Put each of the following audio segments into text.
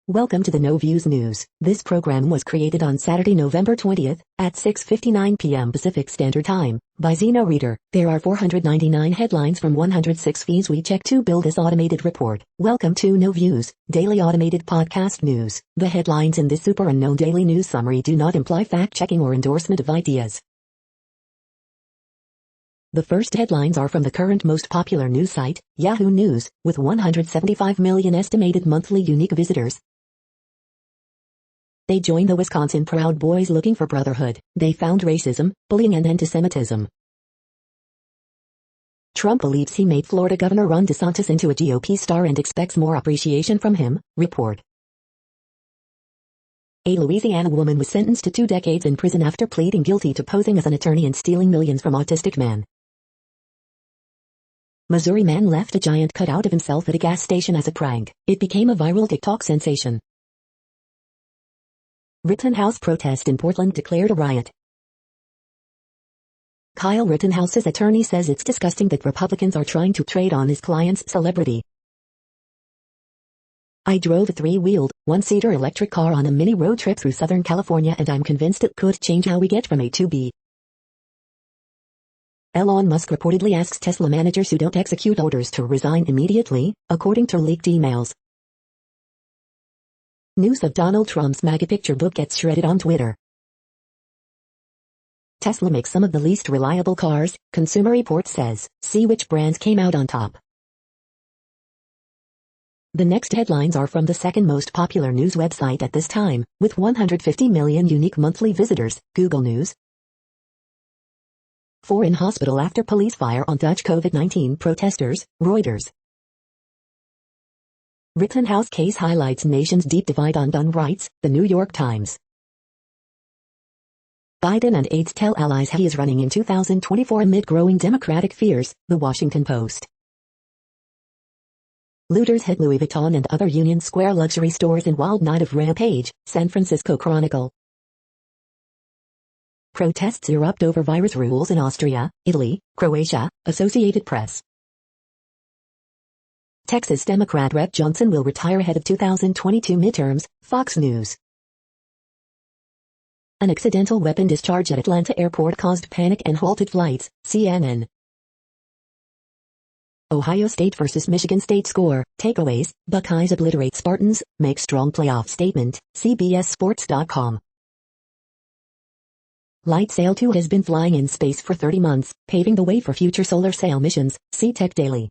Welcome to the No Views News. This program was created on Saturday, November 20th, at 6:59 p.m. Pacific Standard Time, by Zeno Reader. There are 499 headlines from 106 feeds we check to build this automated report. Welcome to No Views, daily automated podcast news. The headlines in this super unknown daily news summary do not imply fact-checking or endorsement of ideas. The first headlines are from the current most popular news site, Yahoo News, with 175 million estimated monthly unique visitors. They joined the Wisconsin Proud Boys looking for brotherhood. They found racism, bullying and antisemitism. Trump believes he made Florida Governor Ron DeSantis into a GOP star and expects more appreciation from him, report. A Louisiana woman was sentenced to 2 decades in prison after pleading guilty to posing as an attorney and stealing millions from autistic man. Missouri man left a giant cutout of himself at a gas station as a prank. It became a viral TikTok sensation. Rittenhouse protest in Portland declared a riot. Kyle Rittenhouse's attorney says it's disgusting that Republicans are trying to trade on his client's celebrity. I drove a 3-wheeled, 1-seater electric car on a mini road trip through Southern California and I'm convinced it could change how we get from A to B. Elon Musk reportedly asks Tesla managers who don't execute orders to resign immediately, according to leaked emails. News of Donald Trump's MAGA picture book gets shredded on Twitter. Tesla makes some of the least reliable cars, Consumer Report says. See which brands came out on top. The next headlines are from the second most popular news website at this time, with 150 million unique monthly visitors, Google News. 4 in hospital after police fire on Dutch COVID-19 protesters, Reuters. Rittenhouse case highlights nation's deep divide on gun rights, The New York Times. Biden and aides tell allies he is running in 2024 amid growing Democratic fears, The Washington Post. Looters hit Louis Vuitton and other Union Square luxury stores in wild night of rampage, San Francisco Chronicle. Protests erupt over virus rules in Austria, Italy, Croatia, Associated Press. Texas Democrat Rep. Johnson will retire ahead of 2022 midterms, Fox News. An accidental weapon discharge at Atlanta airport caused panic and halted flights, CNN. Ohio State vs. Michigan State score, takeaways, Buckeyes obliterate Spartans, make strong playoff statement, CBSSports.com. Light Sail 2 has been flying in space for 30 months, paving the way for future solar sail missions, see Tech Daily.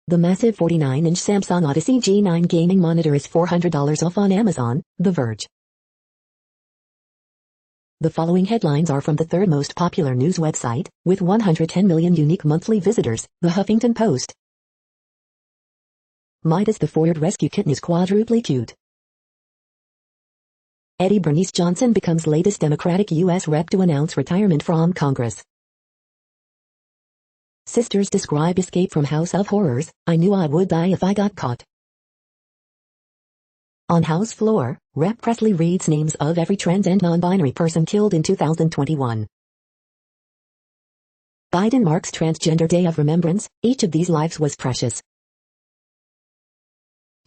The massive 49-inch Samsung Odyssey G9 gaming monitor is $400 off on Amazon, The Verge. The following headlines are from the third most popular news website, with 110 million unique monthly visitors, The Huffington Post. Midas the Ford rescue kitten is quadruply cute. Eddie Bernice Johnson becomes latest Democratic U.S. rep to announce retirement from Congress. Sisters describe escape from House of Horrors, I knew I would die if I got caught. On House floor, Rep. Presley reads names of every trans and non-binary person killed in 2021. Biden marks Transgender Day of Remembrance, each of these lives was precious.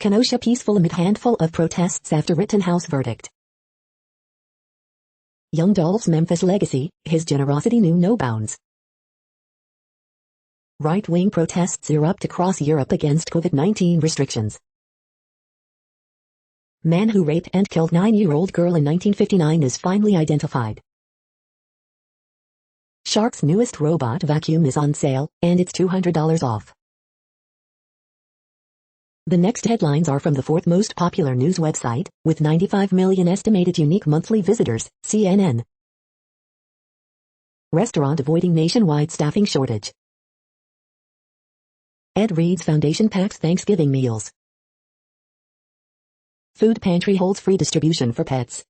Kenosha peaceful amid handful of protests after Rittenhouse verdict. Young Dolph's Memphis legacy, his generosity knew no bounds. Right-wing protests erupt across Europe against COVID-19 restrictions. Man who raped and killed 9-year-old girl in 1959 is finally identified. Shark's newest robot vacuum is on sale, and it's $200 off. The next headlines are from the fourth most popular news website, with 95 million estimated unique monthly visitors, CNN. Restaurant avoiding nationwide staffing shortage. Ed Reed's Foundation packs Thanksgiving meals. Food pantry holds free distribution for pets.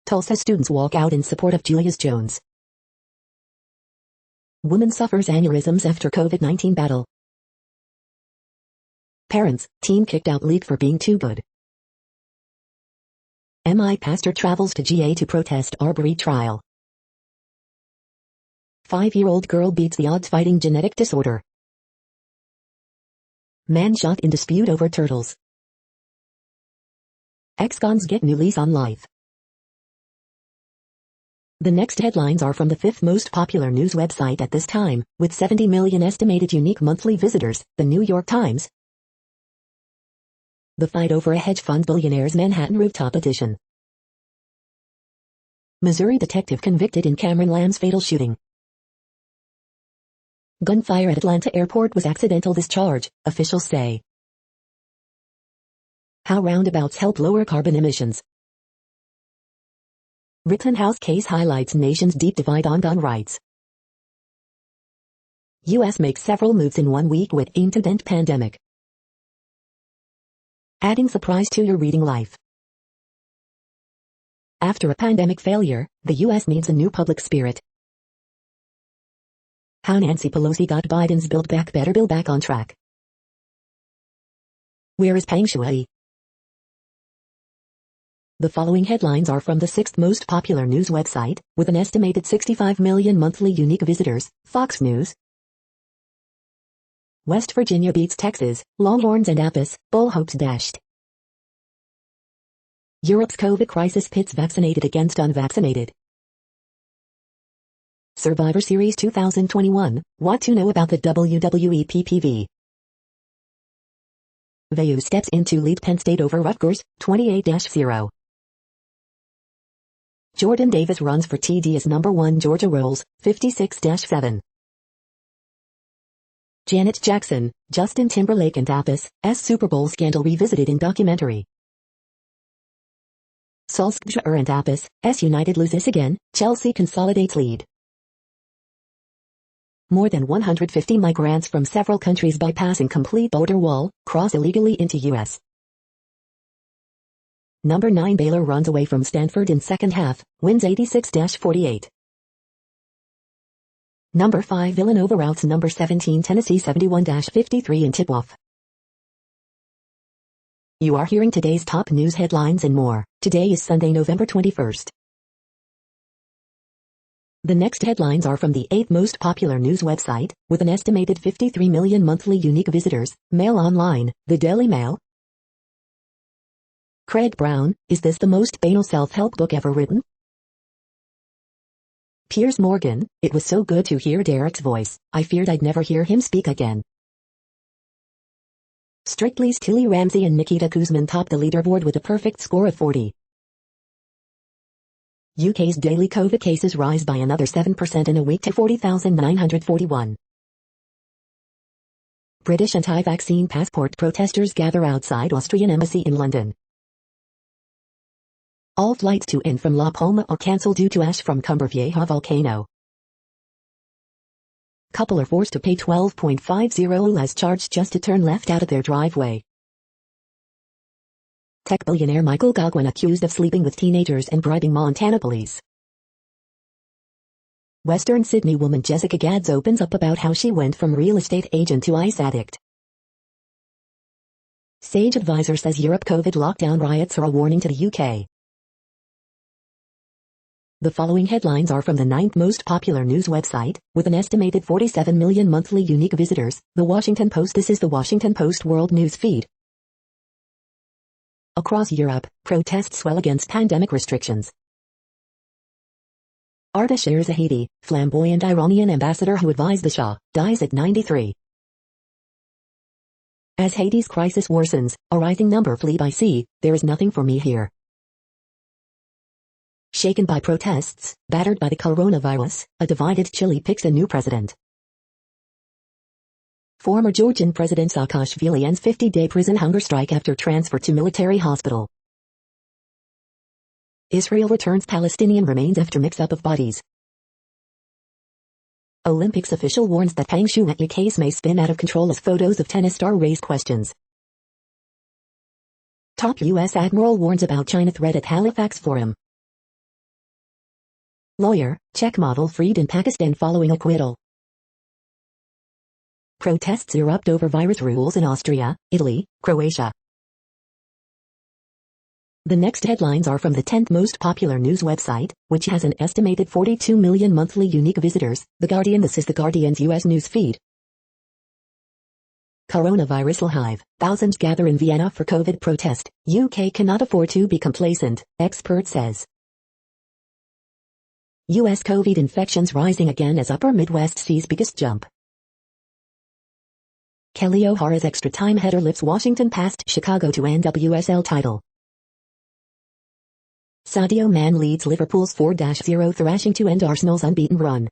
Tulsa students walk out in support of Julius Jones. Woman suffers aneurysms after COVID-19 battle. Parents, teen kicked out league for being too good. MI pastor travels to GA to protest Arbery trial. 5-year-old girl beats the odds fighting genetic disorder. Man shot in dispute over turtles. Ex-cons get new lease on life. The next headlines are from the fifth most popular news website at this time, with 70 million estimated unique monthly visitors, the New York Times. The fight over a hedge fund billionaire's Manhattan rooftop edition. Missouri detective convicted in Cameron Lamb's fatal shooting. Gunfire at Atlanta airport was accidental discharge, officials say. How roundabouts help lower carbon emissions. Rittenhouse case highlights nation's deep divide on gun rights. U.S. makes several moves in 1 week with aim to dent pandemic. Adding surprise to your reading life. After a pandemic failure, the U.S. needs a new public spirit. How Nancy Pelosi got Biden's Build Back Better bill back on track. Where is Peng Shui? The following headlines are from the sixth most popular news website, with an estimated 65 million monthly unique visitors, Fox News. West Virginia beats Texas, Longhorns and Apis, Bull hopes dashed. Europe's COVID crisis pits vaccinated against unvaccinated. Survivor Series 2021, what to know about the WWE PPV. Vayu steps in to lead Penn State over Rutgers, 28-0. Jordan Davis runs for TD as number 1 Georgia rolls, 56-7. Janet Jackson, Justin Timberlake and Apis, Super Bowl scandal revisited in documentary. Solskjaer and Apis, United loses again, Chelsea consolidates lead. More than 150 migrants from several countries bypassing complete border wall, cross illegally into U.S. Number 9 Baylor runs away from Stanford in second half, wins 86-48. Number 5 Villanova routs number 17 Tennessee 71-53 in tip-off. You are hearing today's top news headlines and more. Today is Sunday, November 21st. The next headlines are from the 8th most popular news website, with an estimated 53 million monthly unique visitors, Mail Online, the Daily Mail. Craig Brown, is this the most banal self-help book ever written? Piers Morgan, it was so good to hear Derek's voice, I feared I'd never hear him speak again. Strictly's Tilly Ramsey and Nikita Kuzman topped the leaderboard with a perfect score of 40. UK's daily COVID cases rise by another 7% in a week to 40,941. British anti-vaccine passport protesters gather outside Austrian embassy in London. All flights to and from La Palma are cancelled due to ash from Cumbervieja volcano. Couple are forced to pay $12.50 as charged just to turn left out of their driveway. Tech billionaire Michael Goguen accused of sleeping with teenagers and bribing Montana police. Western Sydney woman Jessica Gads opens up about how she went from real estate agent to ice addict. Sage advisor says Europe COVID lockdown riots are a warning to the UK. The following headlines are from the 9th most popular news website, with an estimated 47 million monthly unique visitors, The Washington Post. This is the Washington Post World News Feed. Across Europe, protests swell against pandemic restrictions. Arda Sherzahidi, flamboyant Iranian ambassador who advised the Shah, dies at 93. As Haiti's crisis worsens, a rising number flee by sea, there is nothing for me here. Shaken by protests, battered by the coronavirus, a divided Chile picks a new president. Former Georgian President Saakashvili ends 50-day prison hunger strike after transfer to military hospital. Israel returns Palestinian remains after mix-up of bodies. Olympics official warns that Peng Shui case may spin out of control as photos of tennis star raise questions. Top U.S. Admiral warns about China threat at Halifax Forum. Lawyer, Czech model freed in Pakistan following acquittal. Protests erupt over virus rules in Austria, Italy, Croatia. The next headlines are from the 10th most popular news website, which has an estimated 42 million monthly unique visitors, The Guardian. This is The Guardian's U.S. news feed. Coronavirus hive. Thousands gather in Vienna for COVID protest. UK cannot afford to be complacent, expert says. US COVID infections rising again as Upper Midwest sees biggest jump. Kelly O'Hara's extra time header lifts Washington past Chicago to NWSL title. Sadio Mane leads Liverpool's 4-0 thrashing to end Arsenal's unbeaten run.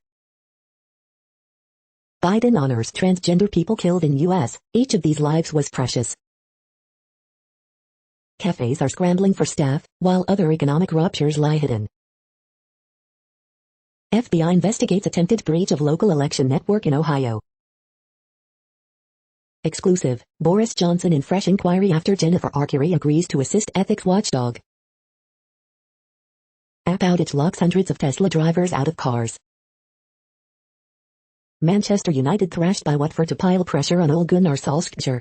Biden honors transgender people killed in U.S. Each of these lives was precious. Cafes are scrambling for staff, while other economic ruptures lie hidden. FBI investigates attempted breach of local election network in Ohio. Exclusive, Boris Johnson in fresh inquiry after Jennifer Arcuri agrees to assist ethics watchdog. App outage locks hundreds of Tesla drivers out of cars. Manchester United thrashed by Watford to pile pressure on Ole Gunnar Solskjaer.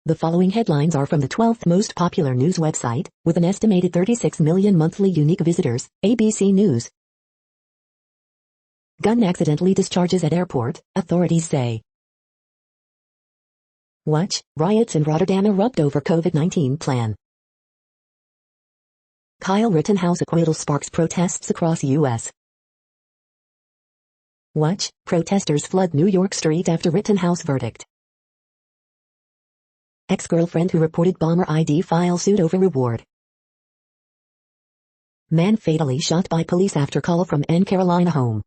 The following headlines are from the 12th most popular news website, with an estimated 36 million monthly unique visitors, ABC News. Gun accidentally discharges at airport, authorities say. Watch, riots in Rotterdam erupt over COVID-19 plan. Kyle Rittenhouse acquittal sparks protests across U.S. Watch, protesters flood New York street after Rittenhouse verdict. Ex-girlfriend who reported bomber ID file sued over reward. Man fatally shot by police after call from N Carolina home.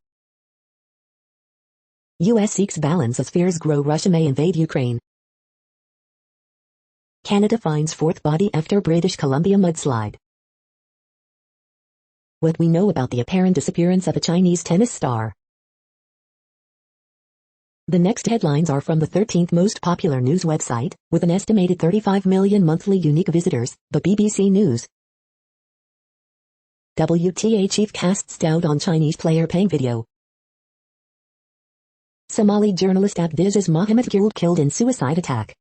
U.S. seeks balance as fears grow Russia may invade Ukraine. Canada finds fourth body after British Columbia mudslide. What we know about the apparent disappearance of a Chinese tennis star. The next headlines are from the 13th most popular news website, with an estimated 35 million monthly unique visitors, the BBC News. WTA chief casts doubt on Chinese player paying video. Somali journalist Abdiaziz Mohammed Gul killed in suicide attack.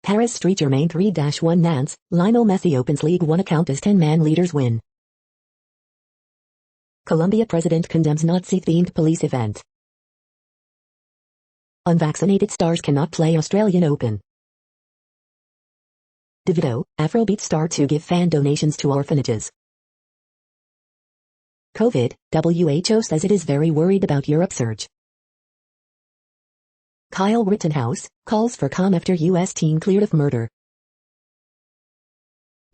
Paris Saint-Germain 3-1 Nantes, Lionel Messi opens League One account as 10-man leaders win. Colombia president condemns Nazi-themed police event. Unvaccinated stars cannot play Australian Open. Davido, Afrobeat star to give fan donations to orphanages. COVID, WHO says it is very worried about Europe surge. Kyle Rittenhouse, calls for calm after U.S. teen cleared of murder.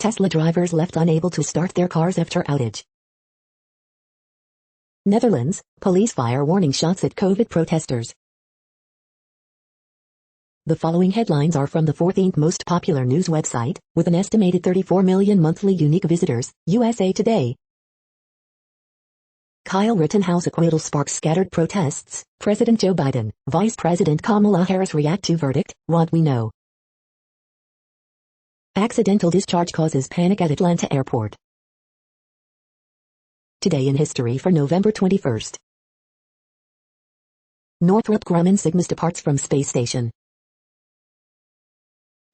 Tesla drivers left unable to start their cars after outage. Netherlands, police fire warning shots at COVID protesters. The following headlines are from the 14th most popular news website, with an estimated 34 million monthly unique visitors, USA Today. Kyle Rittenhouse acquittal sparks scattered protests, President Joe Biden, Vice President Kamala Harris react to verdict, what we know. Accidental discharge causes panic at Atlanta airport. Today in history for November 21st. Northrop Grumman Cygnus departs from space station.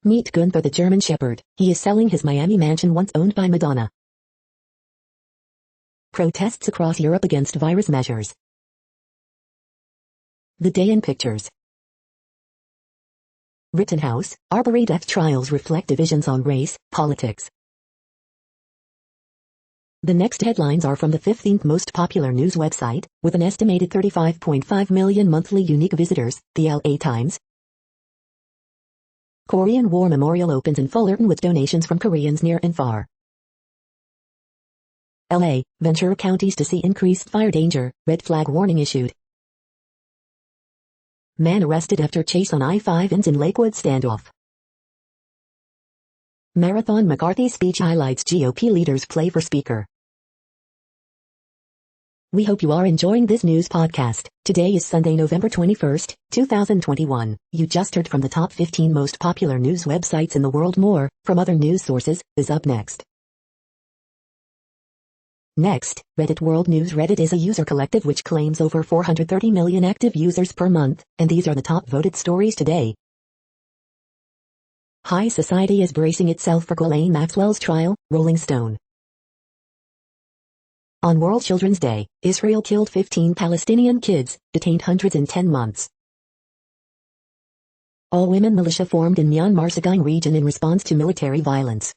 Meet Gunther the German Shepherd, he is selling his Miami mansion once owned by Madonna. Protests across Europe against virus measures. The day in pictures. Rittenhouse, Arbery death trials reflect divisions on race, politics. The next headlines are from the 15th most popular news website, with an estimated 35.5 million monthly unique visitors, the LA Times. Korean War Memorial opens in Fullerton with donations from Koreans near and far. LA, Ventura counties to see increased fire danger, red flag warning issued. Man arrested after chase on I-5 ends in Lakewood standoff. Marathon McCarthy speech highlights GOP leaders play for speaker. We hope you are enjoying this news podcast. Today is Sunday, November 21st, 2021. You just heard from the top 15 most popular news websites in the world. More, from other news sources, is up next. Next, Reddit World News. Reddit is a user collective which claims over 430 million active users per month, and these are the top voted stories today. High society is bracing itself for Ghislaine Maxwell's trial, Rolling Stone. On World Children's Day, Israel killed 15 Palestinian kids, detained hundreds in 10 months. All-women militia formed in Myanmar's Sagaing region in response to military violence.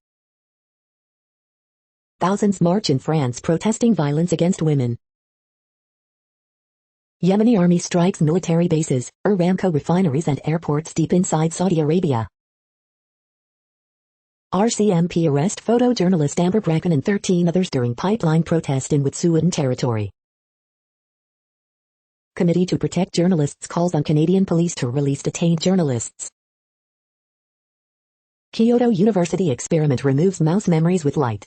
Thousands march in France protesting violence against women. Yemeni army strikes military bases, Aramco refineries and airports deep inside Saudi Arabia. RCMP arrest photojournalist Amber Bracken and 13 others during pipeline protest in Wet'suwet'en territory. Committee to Protect Journalists calls on Canadian police to release detained journalists. Kyoto University experiment removes mouse memories with light.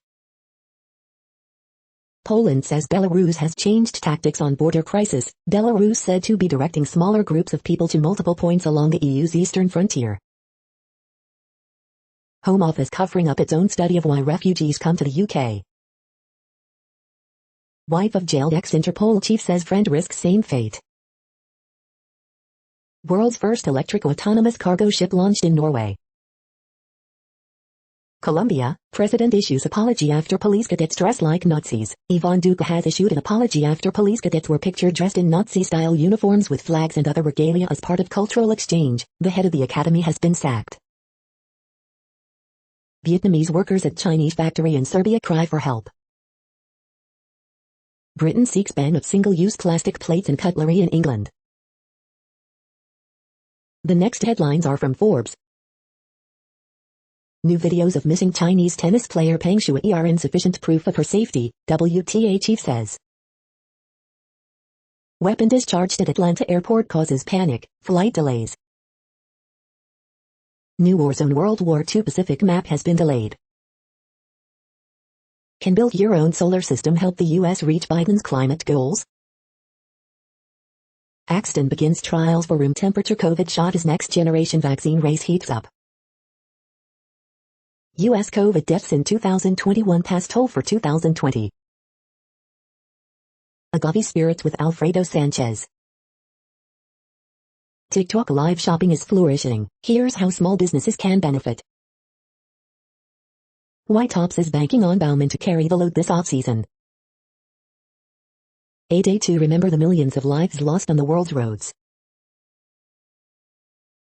Poland says Belarus has changed tactics on border crisis. Belarus said to be directing smaller groups of people to multiple points along the EU's eastern frontier. Home Office covering up its own study of why refugees come to the UK. Wife of jailed ex-Interpol chief says friend risks same fate. World's first electric autonomous cargo ship launched in Norway. Colombia, President issues apology after police cadets dress like Nazis. Iván Duque has issued an apology after police cadets were pictured dressed in Nazi-style uniforms with flags and other regalia as part of cultural exchange. The head of the academy has been sacked. Vietnamese workers at Chinese factory in Serbia cry for help. Britain seeks ban of single-use plastic plates and cutlery in England. The next headlines are from Forbes. New videos of missing Chinese tennis player Peng Shuai are insufficient proof of her safety, WTA chief says. Weapon discharged at Atlanta airport causes panic, flight delays. New Warzone World War II Pacific map has been delayed. Can build your own solar system help the U.S. reach Biden's climate goals? Axton begins trials for room temperature COVID shot as next generation vaccine race heats up. U.S. COVID deaths in 2021 pass toll for 2020. Agave Spirits with Alfredo Sanchez. TikTok live shopping is flourishing. Here's how small businesses can benefit. White Ops is banking on Bauman to carry the load this off-season. A day to remember the millions of lives lost on the world's roads.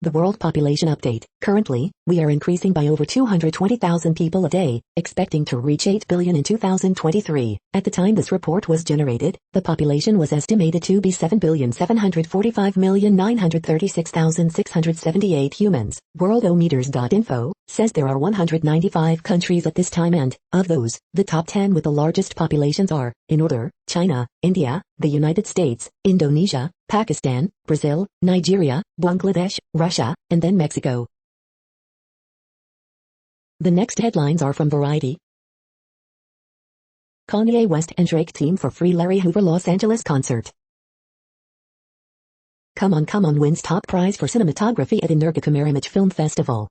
The World Population Update. Currently, we are increasing by over 220,000 people a day, expecting to reach 8 billion in 2023. At the time this report was generated, the population was estimated to be 7,745,936,678 humans. Worldometers.info says there are 195 countries at this time and, of those, the top 10 with the largest populations are, in order, China, India, the United States, Indonesia, Pakistan, Brazil, Nigeria, Bangladesh, Russia, and then Mexico. The next headlines are from Variety. Kanye West and Drake team for free Larry Hoover Los Angeles concert. Come On wins top prize for cinematography at Energy Film Festival.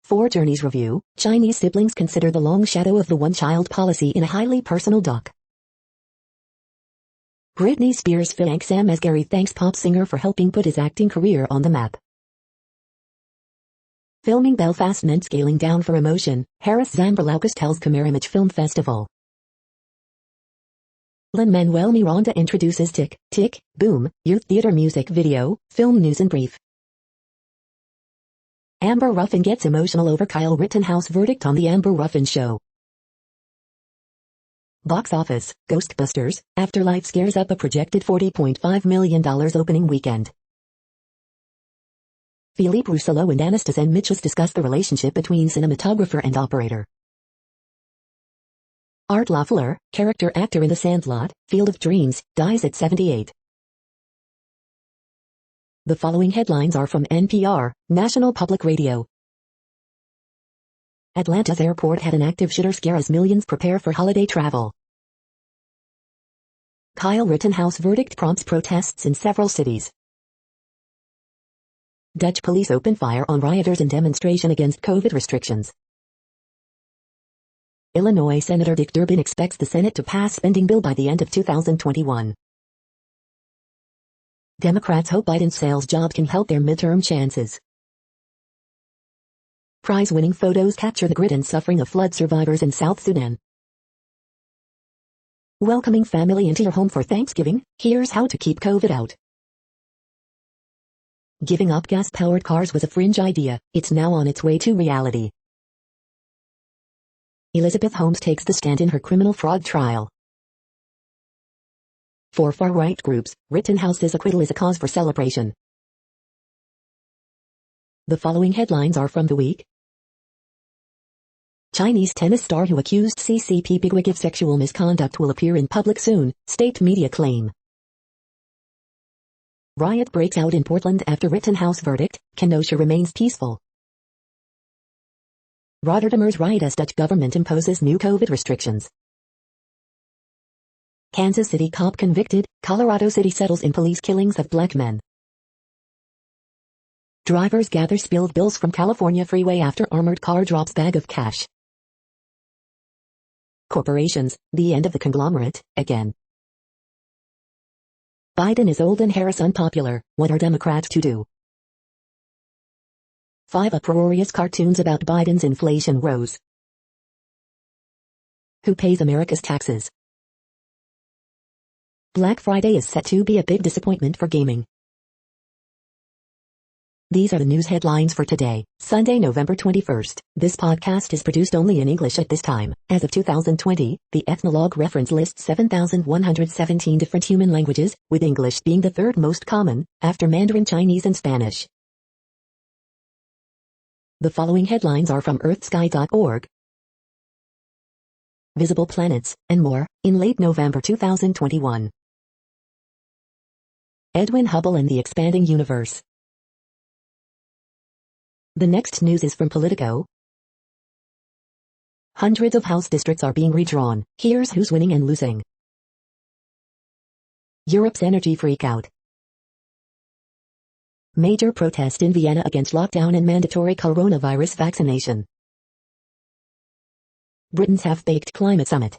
4 Journeys Review, Chinese siblings consider the long shadow of the one-child policy in a highly personal doc. Britney Spears thanks Sam Asghari thanks pop singer for helping put his acting career on the map. Filming Belfast meant scaling down for emotion, Harris Zambralaukas tells Camerimage Film Festival. Lin-Manuel Miranda introduces Tick, Tick, Boom, youth theater music video, film news in brief. Amber Ruffin gets emotional over Kyle Rittenhouse verdict on The Amber Ruffin Show. Box office, Ghostbusters, Afterlife scares up a projected $40.5 million opening weekend. Philippe Rousselot and Anastasia Mitchell discuss the relationship between cinematographer and operator. Art Loeffler, character actor in The Sandlot, Field of Dreams, dies at 78. The following headlines are from NPR, National Public Radio. Atlanta's airport had an active shooter scare as millions prepare for holiday travel. Kyle Rittenhouse verdict prompts protests in several cities. Dutch police open fire on rioters in demonstration against COVID restrictions. Illinois Senator Dick Durbin expects the Senate to pass spending bill by the end of 2021. Democrats hope Biden's sales job can help their midterm chances. Prize-winning photos capture the grit and suffering of flood survivors in South Sudan. Welcoming family into your home for Thanksgiving, here's how to keep COVID out. Giving up gas-powered cars was a fringe idea, it's now on its way to reality. Elizabeth Holmes takes the stand in her criminal fraud trial. For far-right groups, Rittenhouse's acquittal is a cause for celebration. The following headlines are from the week. Chinese tennis star who accused CCP bigwig of sexual misconduct will appear in public soon, state media claim. Riot breaks out in Portland after Rittenhouse verdict, Kenosha remains peaceful. Rotterdamers riot as Dutch government imposes new COVID restrictions. Kansas City cop convicted, Colorado City settles in police killings of black men. Drivers gather spilled bills from California freeway after armored car drops bag of cash. Corporations, the end of the conglomerate, again. Biden is old and Harris unpopular, what are Democrats to do? 5 uproarious cartoons about Biden's inflation rose. Who pays America's taxes? Black Friday is set to be a big disappointment for gaming. These are the news headlines for today, Sunday, November 21st. This podcast is produced only in English at this time. As of 2020, the Ethnologue reference lists 7,117 different human languages, with English being the third most common, after Mandarin Chinese and Spanish. The following headlines are from earthsky.org. Visible planets, and more, in late November 2021. Edwin Hubble and the Expanding Universe. The next news is from Politico. Hundreds of House districts are being redrawn. Here's who's winning and losing. Europe's energy freakout. Major protest in Vienna against lockdown and mandatory coronavirus vaccination. Britain's half-baked climate summit.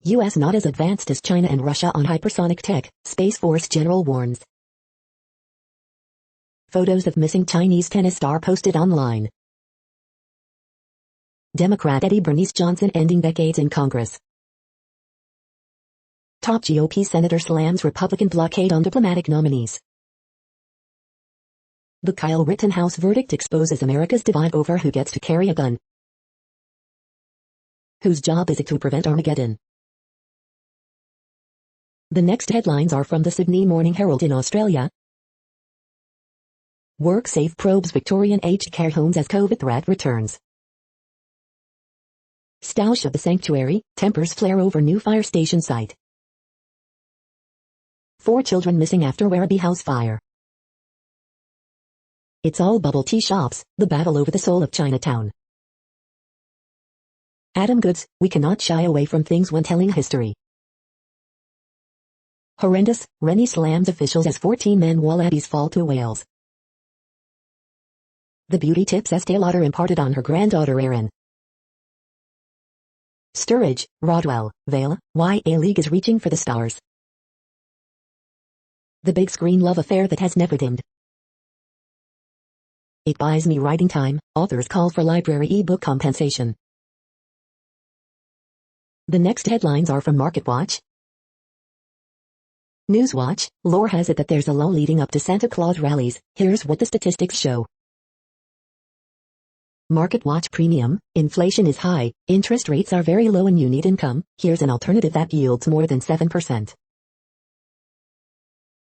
U.S. not as advanced as China and Russia on hypersonic tech, Space Force general warns. Photos of missing Chinese tennis star posted online. Democrat Eddie Bernice Johnson ending decades in Congress. Top GOP senator slams Republican blockade on diplomatic nominees. The Kyle Rittenhouse verdict exposes America's divide over who gets to carry a gun. Whose job is it to prevent Armageddon? The next headlines are from the Sydney Morning Herald in Australia. WorkSafe probes Victorian aged care homes as COVID threat returns. Stoush of the Sanctuary, tempers flare over new fire station site. 4 children missing after Werribee house fire. It's all bubble tea shops, the battle over the soul of Chinatown. Adam Goods, we cannot shy away from things when telling history. Horrendous, Rennie slams officials as 14 men wallabies fall to whales. The beauty tips Estee Lauder imparted on her granddaughter Erin. Sturridge, Rodwell, Vale, why A-League is reaching for the stars. The big screen love affair that has never dimmed. It buys me writing time, authors call for library ebook compensation. The next headlines are from MarketWatch. Newswatch, lore has it that there's a lull leading up to Santa Claus rallies, here's what the statistics show. MarketWatch Premium, inflation is high, interest rates are very low and you need income, here's an alternative that yields more than 7%.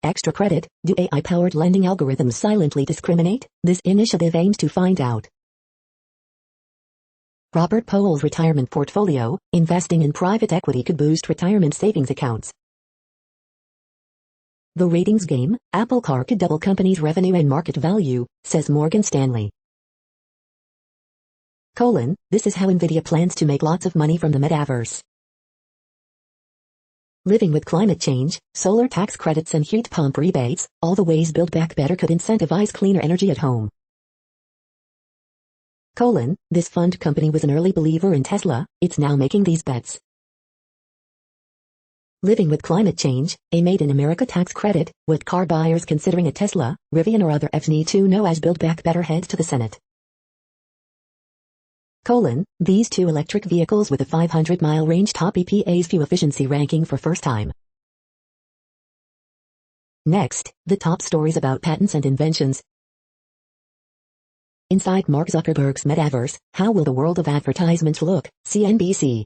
Extra credit, do AI-powered lending algorithms silently discriminate? This initiative aims to find out. Robert Powell's retirement portfolio, investing in private equity could boost retirement savings accounts. The ratings game, Apple Car could double company's revenue and market value, says Morgan Stanley. This is how Nvidia plans to make lots of money from the metaverse. Living with climate change, solar tax credits and heat pump rebates, all the ways Build Back Better could incentivize cleaner energy at home. This fund company was an early believer in Tesla, it's now making these bets. Living with climate change, a Made in America tax credit, what car buyers considering a Tesla, Rivian or other EVs need to know as Build Back Better heads to the Senate. These two electric vehicles with a 500-mile range top EPA's fuel efficiency ranking for first time. Next, the top stories about patents and inventions. Inside Mark Zuckerberg's metaverse, how will the world of advertisement look? CNBC.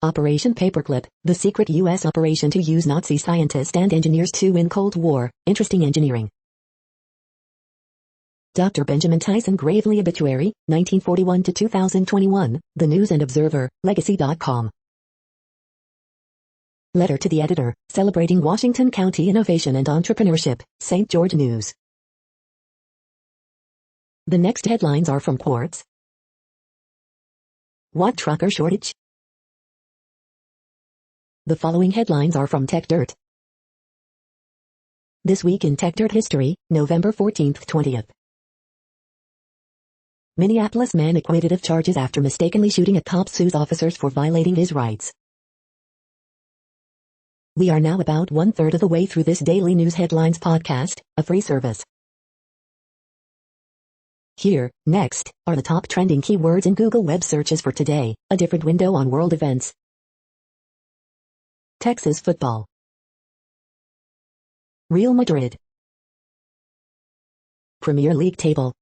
Operation Paperclip, the secret U.S. operation to use Nazi scientists and engineers to win Cold War. Interesting engineering. Dr. Benjamin Tyson Gravely obituary, 1941 to 2021, The News and Observer, Legacy.com. Letter to the editor, celebrating Washington County innovation and entrepreneurship, St. George News. The next headlines are from Quartz. What trucker shortage? The following headlines are from TechDirt. This week in TechDirt history, November 14th 20th. Minneapolis man acquitted of charges after mistakenly shooting at cop sues officers for violating his rights. We are now about 1/3 of the way through this daily news headlines podcast, a free service. Here, next, are the top trending keywords in Google web searches for today, a different window on world events. Texas football. Real Madrid. Premier League table.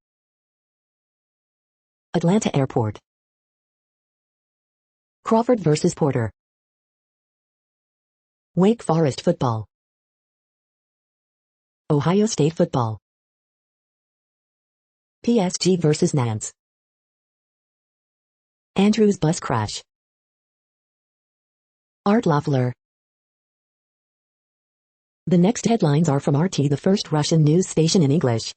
Atlanta Airport. Crawford vs. Porter. Wake Forest football. Ohio State football. PSG vs. Nance. Andrews bus crash. Art Loeffler. The next headlines are from RT, the first Russian news station in English.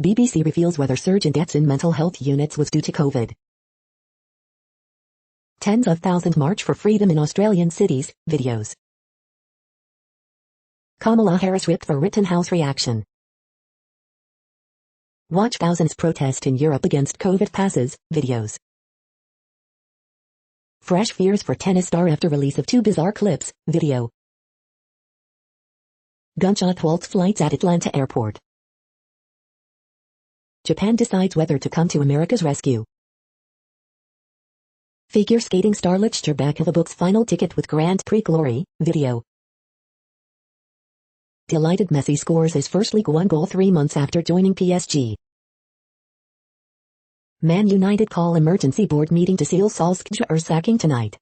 BBC reveals whether surge in deaths in mental health units was due to COVID. Tens of thousands march for freedom in Australian cities, videos. Kamala Harris ripped for Rittenhouse reaction. Watch thousands protest in Europe against COVID passes, videos. Fresh fears for tennis star after release of two bizarre clips, video. Gunshot halts flights at Atlanta Airport. Japan decides whether to come to America's rescue. Figure skating star Lichtenberg books final ticket with Grand Prix glory, video. Delighted Messi scores his first League One goal 3 months after joining PSG. Man United call emergency board meeting to seal Solskjaer's sacking tonight.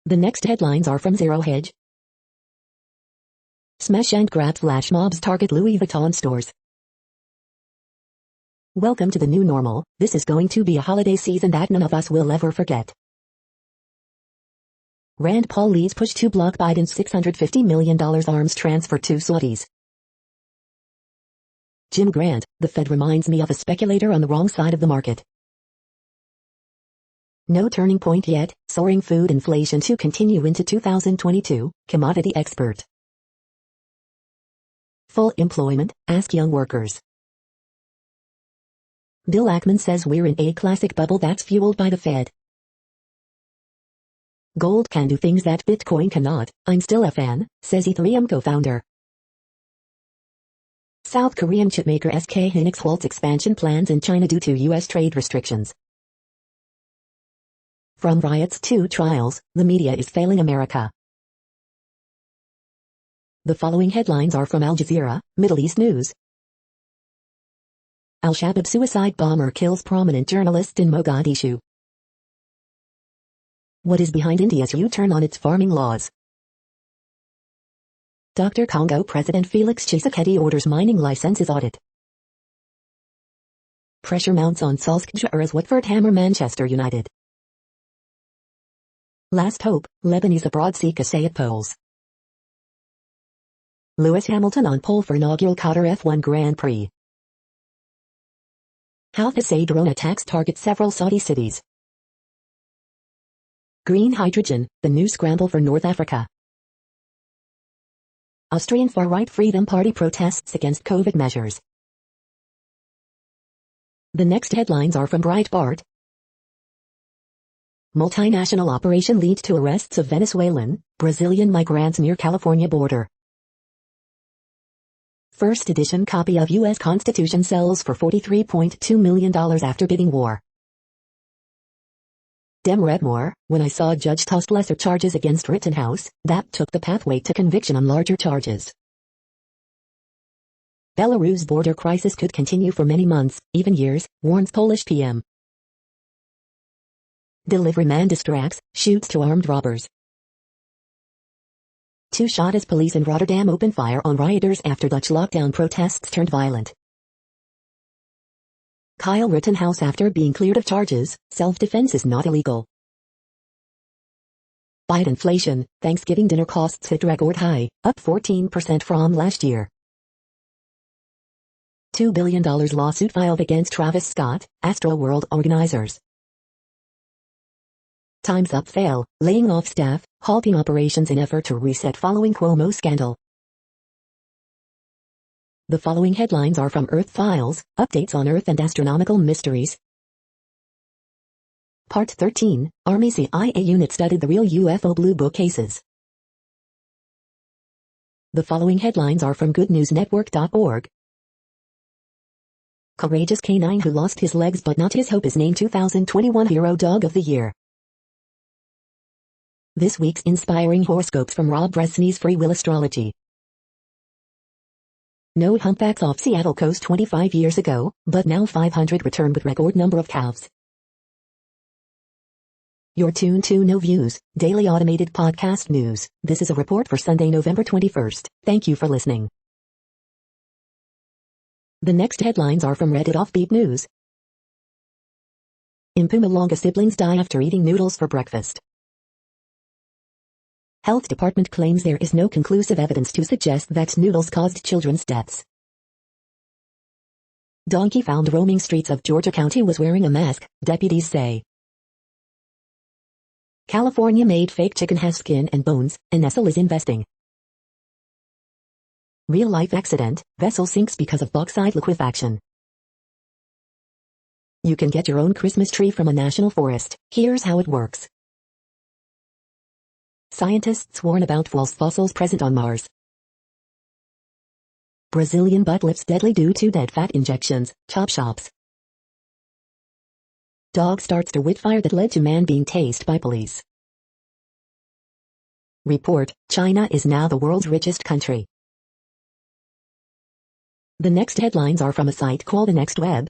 The next headlines are from Zero Hedge. Smash and grab flash mobs target Louis Vuitton stores. Welcome to the new normal. This is going to be a holiday season that none of us will ever forget. Rand Paul leads push to block Biden's $650 million arms transfer to Saudis. Jim Grant, the Fed reminds me of a speculator on the wrong side of the market. No turning point yet, soaring food inflation to continue into 2022, commodity expert. Full employment, ask young workers. Bill Ackman says we're in a classic bubble that's fueled by the Fed. Gold can do things that Bitcoin cannot. I'm still a fan, says Ethereum co-founder. South Korean chipmaker SK Hynix halts expansion plans in China due to U.S. trade restrictions. From riots to trials, the media is failing America. The following headlines are from Al Jazeera, Middle East News. Al-Shabaab suicide bomber kills prominent journalist in Mogadishu. What is behind India's U-turn on its farming laws? Dr. Congo President Felix Tshisekedi orders mining licenses audit. Pressure mounts on Solskjaer as Watford hammer Manchester United. Last hope, Lebanese abroad seek a say at polls. Lewis Hamilton on pole for inaugural Qatar F1 Grand Prix. Houthi drone attacks target several Saudi cities. Green hydrogen, the new scramble for North Africa. Austrian far-right Freedom Party protests against COVID measures. The next headlines are from Breitbart. Multinational operation leads to arrests of Venezuelan, Brazilian migrants near California border. First edition copy of U.S. Constitution sells for $43.2 million after bidding war. Dem Rep more, when I saw a judge toss lesser charges against Rittenhouse, that took the pathway to conviction on larger charges. Belarus border crisis could continue for many months, even years, warns Polish PM. Delivery man distracts, shoots two armed robbers. Two shot as police in Rotterdam open fire on rioters after Dutch lockdown protests turned violent. Kyle Rittenhouse after being cleared of charges, self-defense is not illegal. Bite inflation, Thanksgiving dinner costs hit record high, up 14% from last year. $2 billion lawsuit filed against Travis Scott, Astroworld organizers. Time's Up fail, laying off staff, halting operations in effort to reset following Cuomo scandal. The following headlines are from Earth Files, updates on Earth and astronomical mysteries. Part 13, Army CIA unit studied the real UFO Blue Book cases. The following headlines are from goodnewsnetwork.org. Courageous canine who lost his legs but not his hope is named 2021 Hero Dog of the Year. This week's inspiring horoscopes from Rob Bresney's Free Will Astrology. No humpbacks off Seattle coast 25 years ago, but now 500 return with record number of calves. You're tuned to No Views, daily automated podcast news. This is a report for Sunday, November 21st. Thank you for listening. The next headlines are from Reddit Offbeat News. In Pumalanga siblings die after eating noodles for breakfast. Health Department claims there is no conclusive evidence to suggest that noodles caused children's deaths. Donkey found roaming streets of Georgia County was wearing a mask, deputies say. California-made fake chicken has skin and bones, and Nestle is investing. Real-life accident, vessel sinks because of bauxite liquefaction. You can get your own Christmas tree from a national forest. Here's how it works. Scientists warn about false fossils present on Mars. Brazilian butt lifts deadly due to dead fat injections, chop shops. Dog starts to wit fire that led to man being tased by police. Report, China is now the world's richest country. The next headlines are from a site called The Next Web.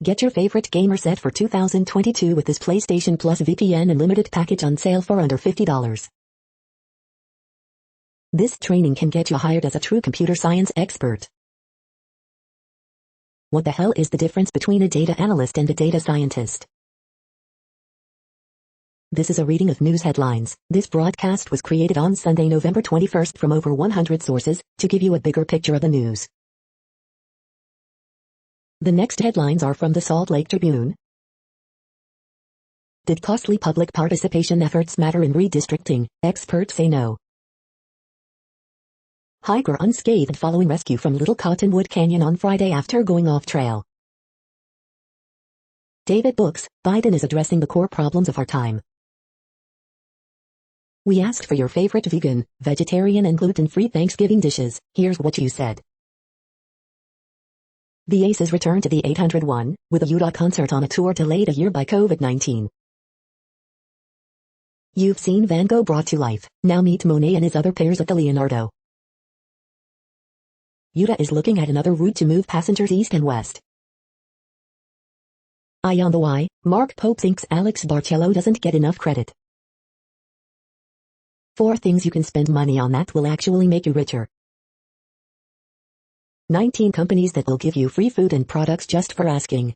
Get your favorite gamer set for 2022 with this PlayStation Plus VPN Unlimited package on sale for under $50. This training can get you hired as a true computer science expert. What the hell is the difference between a data analyst and a data scientist? This is a reading of news headlines. This broadcast was created on Sunday, November 21st from over 100 sources to give you a bigger picture of the news. The next headlines are from the Salt Lake Tribune. Did costly public participation efforts matter in redistricting? Experts say no. Hiker unscathed following rescue from Little Cottonwood Canyon on Friday after going off trail. David Books, Biden is addressing the core problems of our time. We asked for your favorite vegan, vegetarian and gluten-free Thanksgiving dishes. Here's what you said. The Aces return to the 801, with a Utah concert on a tour delayed a year by COVID-19. You've seen Van Gogh brought to life. Now meet Monet and his other pairs at the Leonardo. Utah is looking at another route to move passengers east and west. Eye on the why, Mark Pope thinks Alex Barcello doesn't get enough credit. 4 things you can spend money on that will actually make you richer. 19 companies that will give you free food and products just for asking.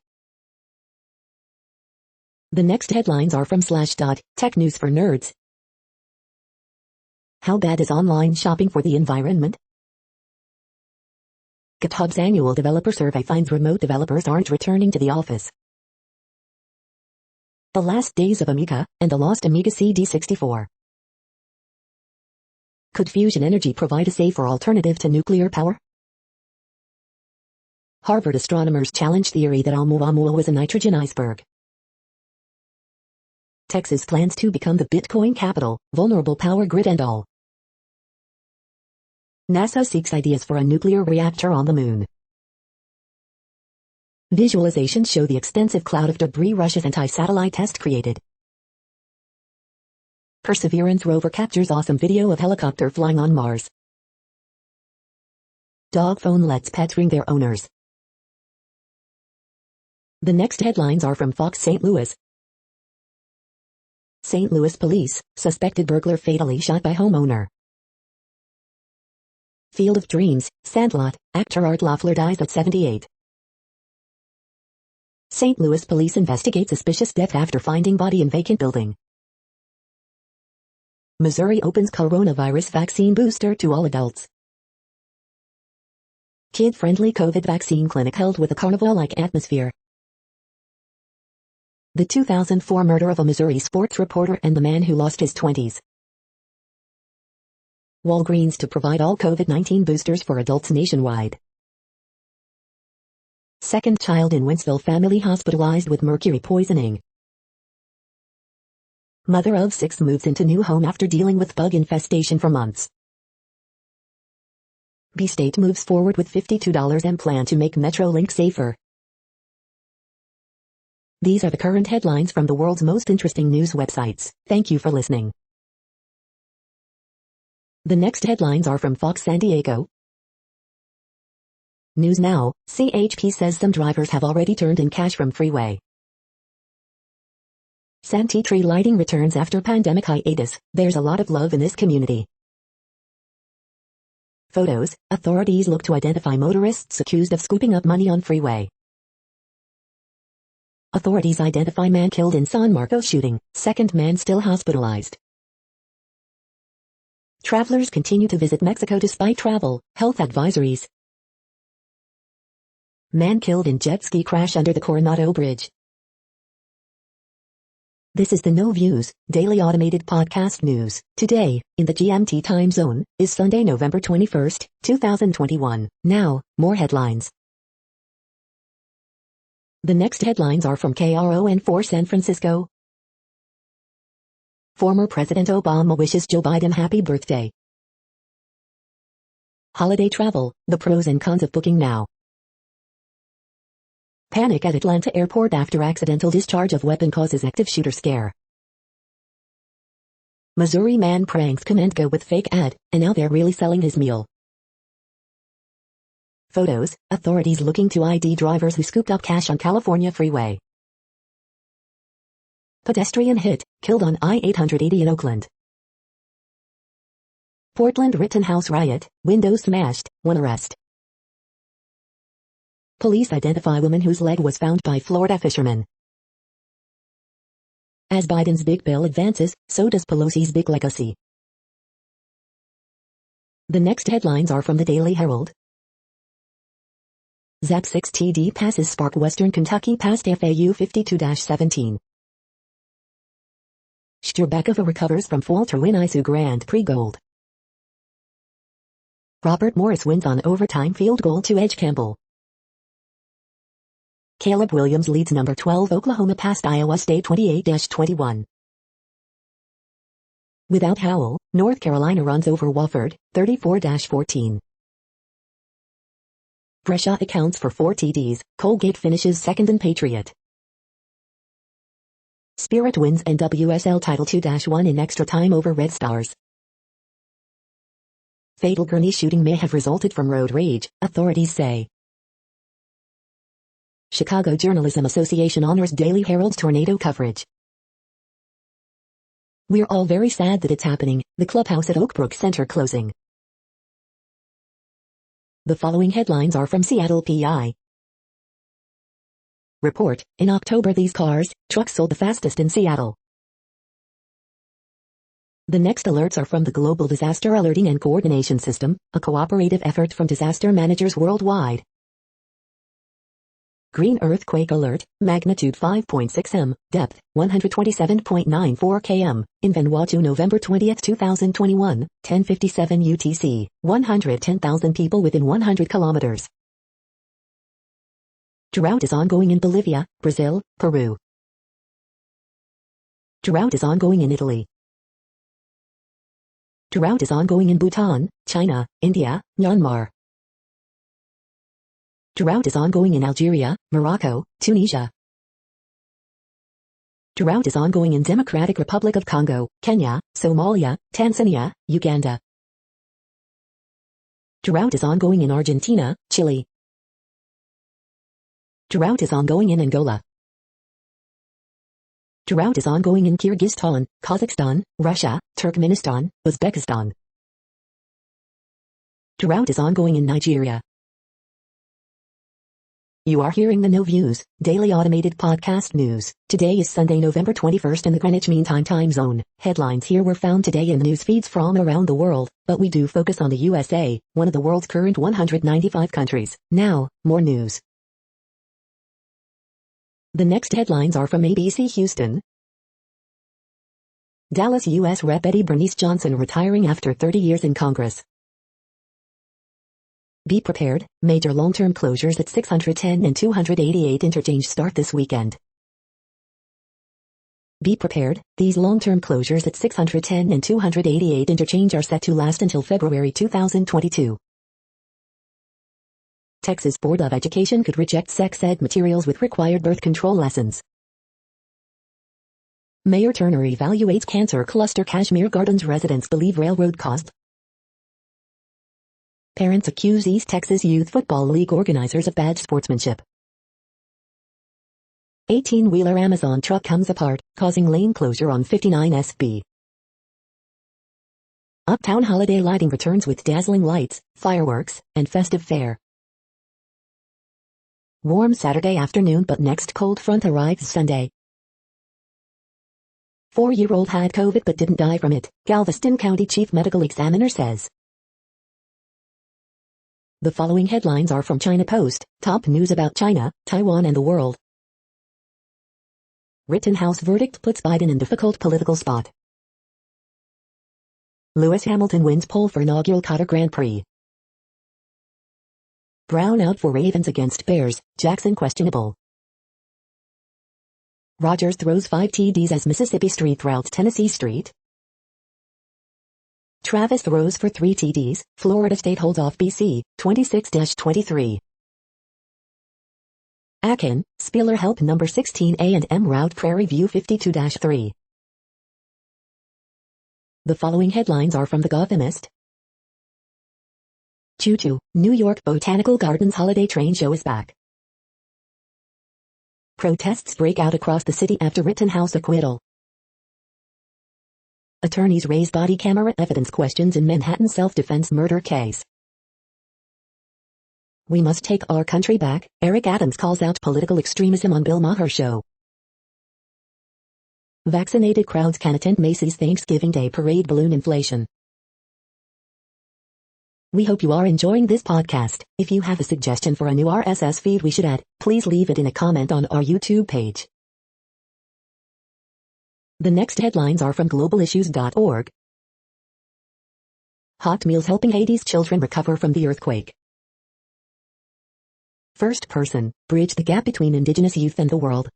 The next headlines are from Slashdot, Tech News for Nerds. How bad is online shopping for the environment? GitHub's annual developer survey finds remote developers aren't returning to the office. The last days of Amiga, and the lost Amiga CD64. Could fusion energy provide a safer alternative to nuclear power? Harvard astronomers challenge theory that Oumuamua was a nitrogen iceberg. Texas plans to become the Bitcoin capital, vulnerable power grid and all. NASA seeks ideas for a nuclear reactor on the moon. Visualizations show the extensive cloud of debris Russia's anti-satellite test created. Perseverance rover captures awesome video of helicopter flying on Mars. Dog phone lets pets ring their owners. The next headlines are from Fox St. Louis. St. Louis police, suspected burglar fatally shot by homeowner. Field of Dreams, Sandlot, actor Art Loeffler dies at 78. St. Louis police investigate suspicious death after finding body in vacant building. Missouri opens coronavirus vaccine booster to all adults. Kid-friendly COVID vaccine clinic held with a carnival-like atmosphere. The 2004 murder of a Missouri sports reporter and the man who lost his 20s. Walgreens to provide all COVID-19 boosters for adults nationwide. Second child in Wentzville family hospitalized with mercury poisoning. Mother of 6 moves into new home after dealing with bug infestation for months. B-State moves forward with $52 and plan to make Metrolink safer. These are the current headlines from the world's most interesting news websites. Thank you for listening. The next headlines are from Fox San Diego. News Now, CHP says some drivers have already turned in cash from freeway. Santee tree lighting returns after pandemic hiatus. There's a lot of love in this community. Photos, authorities look to identify motorists accused of scooping up money on freeway. Authorities identify man killed in San Marcos shooting, second man still hospitalized. Travelers continue to visit Mexico despite travel, health advisories. Man killed in jet ski crash under the Coronado Bridge. This is the No Views, daily automated podcast news. Today, in the GMT time zone, is Sunday, November 21st, 2021. Now, more headlines. The next headlines are from KRON4 San Francisco. Former President Obama wishes Joe Biden happy birthday. Holiday travel, the pros and cons of booking now. Panic at Atlanta airport after accidental discharge of weapon causes active shooter scare. Missouri man pranks Command-Go with fake ad, and now they're really selling his meal. Photos, authorities looking to ID drivers who scooped up cash on California freeway. Pedestrian hit, killed on I-880 in Oakland. Portland Rittenhouse riot, windows smashed, 1 arrest. Police identify woman whose leg was found by Florida fishermen. As Biden's big bill advances, so does Pelosi's big legacy. The next headlines are from the Daily Herald. ZAP 6 TD passes spark Western Kentucky past FAU 52-17. Strebekova recovers from fall to win ISU Grand Prix gold. Robert Morris wins on overtime field goal to edge Campbell. Caleb Williams leads number 12 Oklahoma past Iowa State 28-21. Without Howell, North Carolina runs over Wofford, 34-14. Brescia accounts for 4 TDs, Colgate finishes second in Patriot. Spirit wins NWSL title 2-1 in extra time over Red Stars. Fatal Gurney shooting may have resulted from road rage, authorities say. Chicago Journalism Association honors Daily Herald's tornado coverage. We're all very sad that it's happening, the clubhouse at Oakbrook Center closing. The following headlines are from Seattle PI. Report, in October these trucks sold the fastest in Seattle. The next alerts are from the Global Disaster Alerting and Coordination System, a cooperative effort from disaster managers worldwide. Green earthquake alert, magnitude 5.6 m, depth 127.94 km, in Vanuatu November 20, 2021, 10:57 UTC, 110,000 people within 100 kilometers. Drought is ongoing in Bolivia, Brazil, Peru. Drought is ongoing in Italy. Drought is ongoing in Bhutan, China, India, Myanmar. Drought is ongoing in Algeria, Morocco, Tunisia. Drought is ongoing in Democratic Republic of Congo, Kenya, Somalia, Tanzania, Uganda. Drought is ongoing in Argentina, Chile. Drought is ongoing in Angola. Drought is ongoing in Kyrgyzstan, Kazakhstan, Russia, Turkmenistan, Uzbekistan. Drought is ongoing in Nigeria. You are hearing the No Views, daily automated podcast news. Today is Sunday, November 21st in the Greenwich Mean Time zone. Headlines here were found today in news feeds from around the world, but we do focus on the USA, one of the world's current 195 countries. Now, more news. The next headlines are from ABC Houston. Dallas U.S. Rep. Eddie Bernice Johnson retiring after 30 years in Congress. Be prepared, major long-term closures at 610 and 288 interchange start this weekend. Be prepared, these long-term closures at 610 and 288 interchange are set to last until February 2022. Texas Board of Education could reject sex ed materials with required birth control lessons. Mayor Turner evaluates cancer cluster. Kashmir Gardens residents believe railroad caused. Parents accuse East Texas Youth Football League organizers of bad sportsmanship. 18-wheeler Amazon truck comes apart, causing lane closure on 59 SB. Uptown holiday lighting returns with dazzling lights, fireworks, and festive fare. Warm Saturday afternoon but next cold front arrives Sunday. 4-year-old had COVID but didn't die from it, Galveston County Chief Medical Examiner says. The following headlines are from China Post, top news about China, Taiwan and the world. Rittenhouse verdict puts Biden in difficult political spot. Lewis Hamilton wins pole for inaugural Qatar Grand Prix. Brown out for Ravens against Bears, Jackson questionable. Rodgers throws 5 TDs as Mississippi Street routs Tennessee Street. Travis throws for 3 TDs, Florida State holds off BC, 26-23. Akin, Spiller help number 16 A&M route Prairie View 52-3. The following headlines are from The Gothamist. Choo-choo, New York Botanical Gardens holiday train show is back. Protests break out across the city after Rittenhouse acquittal. Attorneys raise body camera evidence questions in Manhattan self-defense murder case. We must take our country back, Eric Adams calls out political extremism on Bill Maher show. Vaccinated crowds can attend Macy's Thanksgiving Day parade. Balloon inflation. We hope you are enjoying this podcast. If you have a suggestion for a new RSS feed we should add, please leave it in a comment on our YouTube page. The next headlines are from globalissues.org. Hot meals helping Haiti's children recover from the earthquake. First person, bridge the gap between indigenous youth and the world.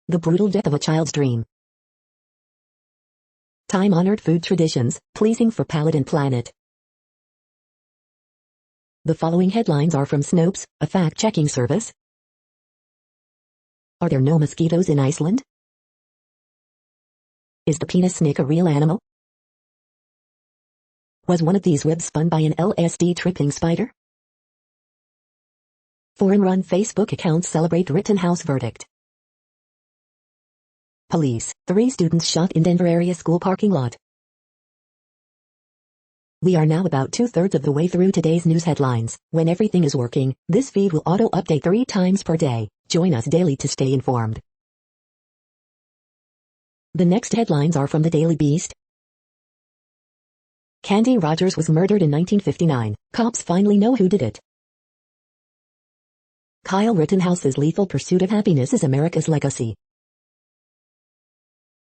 The brutal death of a child's dream. Time-honored food traditions, pleasing for palate and planet. The following headlines are from Snopes, a fact-checking service. Are there no mosquitoes in Iceland? Is the penis snake a real animal? Was one of these webs spun by an LSD-tripping spider? Foreign-run Facebook accounts celebrate Rittenhouse verdict. Police, 3 students shot in Denver area school parking lot. We are now about 2/3 of the way through today's news headlines. When everything is working, this feed will auto-update 3 times per day. Join us daily to stay informed. The next headlines are from the Daily Beast. Candy Rogers was murdered in 1959. Cops finally know who did it. Kyle Rittenhouse's lethal pursuit of happiness is America's legacy.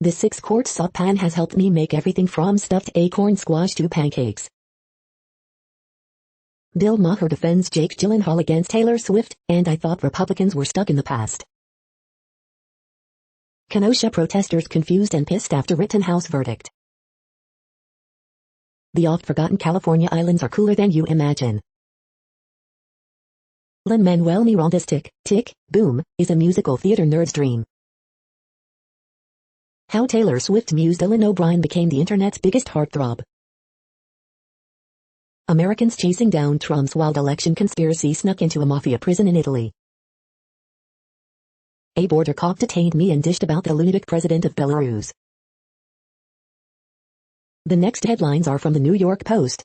The 6-quart saucepan has helped me make everything from stuffed acorn squash to pancakes. Bill Maher defends Jake Gyllenhaal against Taylor Swift, and I thought Republicans were stuck in the past. Kenosha protesters confused and pissed after Rittenhouse verdict. The oft-forgotten California islands are cooler than you imagine. Lin-Manuel Miranda's Tick, Tick, Boom, is a musical theater nerd's dream. How Taylor Swift muse Dylan O'Brien became the internet's biggest heartthrob. Americans chasing down Trump's wild election conspiracy snuck into a mafia prison in Italy. A border cop detained me and dished about the lunatic president of Belarus. The next headlines are from the New York Post.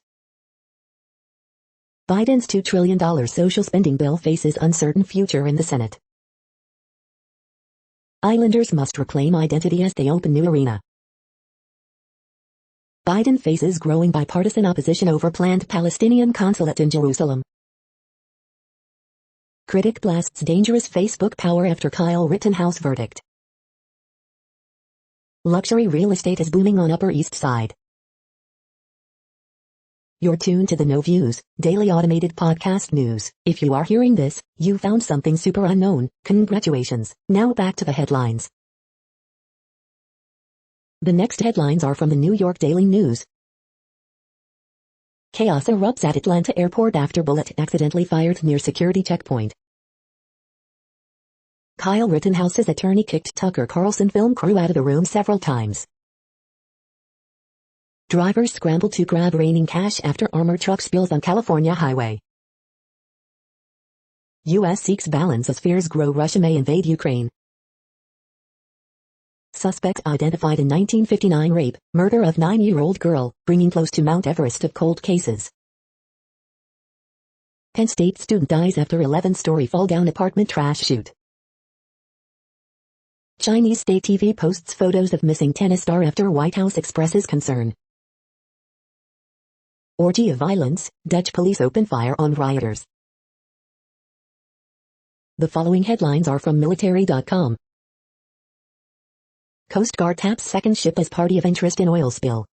Biden's $2 trillion social spending bill faces uncertain future in the Senate. Islanders must reclaim identity as they open new arena. Biden faces growing bipartisan opposition over planned Palestinian consulate in Jerusalem. Critic blasts dangerous Facebook power after Kyle Rittenhouse verdict. Luxury real estate is booming on Upper East Side. You're tuned to the No Views, daily automated podcast news. If you are hearing this, you found something super unknown. Congratulations. Now back to the headlines. The next headlines are from the New York Daily News. Chaos erupts at Atlanta airport after bullet accidentally fired near security checkpoint. Kyle Rittenhouse's attorney kicked Tucker Carlson film crew out of the room several times. Drivers scramble to grab raining cash after armored truck spills on California highway. U.S. seeks balance as fears grow Russia may invade Ukraine. Suspect identified in 1959 rape, murder of 9-year-old girl, bringing close to Mount Everest of cold cases. Penn State student dies after 11-story fall-down apartment trash chute. Chinese state TV posts photos of missing tennis star after White House expresses concern. Orgy of violence, Dutch police open fire on rioters. The following headlines are from military.com. Coast Guard taps second ship as party of interest in oil spill.